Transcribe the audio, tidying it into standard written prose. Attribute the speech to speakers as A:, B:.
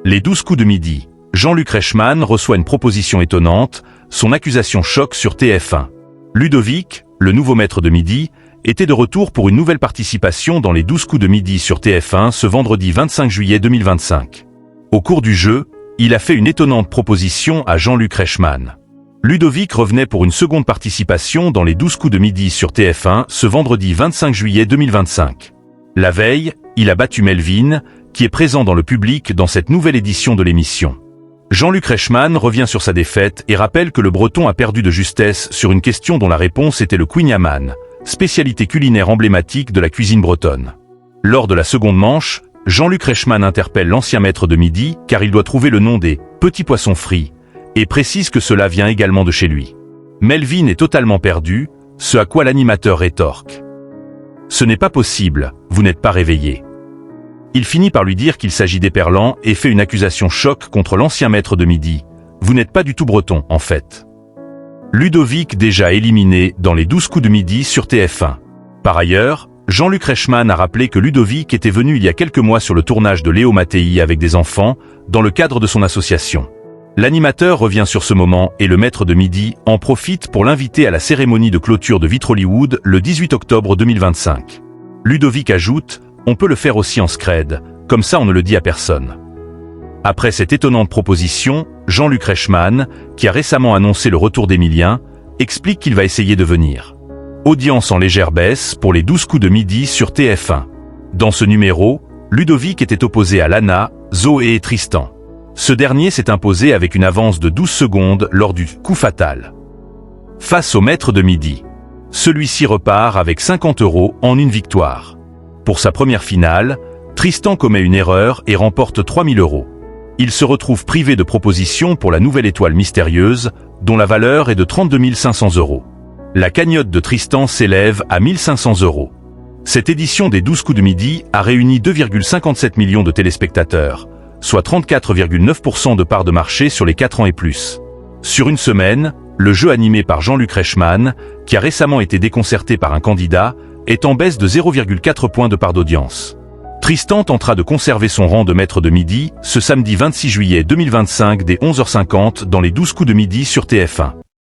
A: Les 12 coups de midi. Jean-Luc Reichmann reçoit une proposition étonnante, son accusation choc sur TF1. Ludovic, le nouveau maître de midi, était de retour pour une nouvelle participation dans les 12 coups de midi sur TF1 ce vendredi 25 juillet 2025. Au cours du jeu, il a fait une étonnante proposition à Jean-Luc Reichmann. Ludovic revenait pour une seconde participation dans les 12 coups de midi sur TF1 ce vendredi 25 juillet 2025. La veille, il a battu Melvin, qui est présent dans le public dans cette nouvelle édition de l'émission. Jean-Luc Reichmann revient sur sa défaite et rappelle que le Breton a perdu de justesse sur une question dont la réponse était le kouign-amann, spécialité culinaire emblématique de la cuisine bretonne. Lors de la seconde manche, Jean-Luc Reichmann interpelle l'ancien maître de midi car il doit trouver le nom des « petits poissons frits » et précise que cela vient également de chez lui. Melvin est totalement perdu, ce à quoi l'animateur rétorque. « Ce n'est pas possible, vous n'êtes pas réveillé ». Il finit par lui dire qu'il s'agit d'éperlan et fait une accusation choc contre l'ancien maître de midi. « Vous n'êtes pas du tout breton, en fait ». Ludovic déjà éliminé dans les 12 coups de midi sur TF1. Par ailleurs, Jean-Luc Reichmann a rappelé que Ludovic était venu il y a quelques mois sur le tournage de Léo Mattei avec des enfants, dans le cadre de son association. L'animateur revient sur ce moment et le maître de midi en profite pour l'inviter à la cérémonie de clôture de Vitrollywood le 18 octobre 2025. Ludovic ajoute « On peut le faire aussi en scred, comme ça on ne le dit à personne ». Après cette étonnante proposition, Jean-Luc Reichmann, qui a récemment annoncé le retour d'Emilien, explique qu'il va essayer de venir. Audience en légère baisse pour les 12 coups de midi sur TF1. Dans ce numéro, Ludovic était opposé à Lana, Zoé et Tristan. Ce dernier s'est imposé avec une avance de 12 secondes lors du coup fatal. Face au maître de midi, celui-ci repart avec 50 € en une victoire. Pour sa première finale, Tristan commet une erreur et remporte 3000 €. Il se retrouve privé de proposition pour la nouvelle étoile mystérieuse, dont la valeur est de 32 500 €. La cagnotte de Tristan s'élève à 1500 €. Cette édition des 12 coups de midi a réuni 2,57 millions de téléspectateurs, soit 34,9% de part de marché sur les 4 ans et plus. Sur une semaine, le jeu animé par Jean-Luc Reichmann, qui a récemment été déconcerté par un candidat, est en baisse de 0,4 points de part d'audience. Tristan tentera de conserver son rang de maître de midi ce samedi 26 juillet 2025 dès 11h50 dans les 12 coups de midi sur TF1.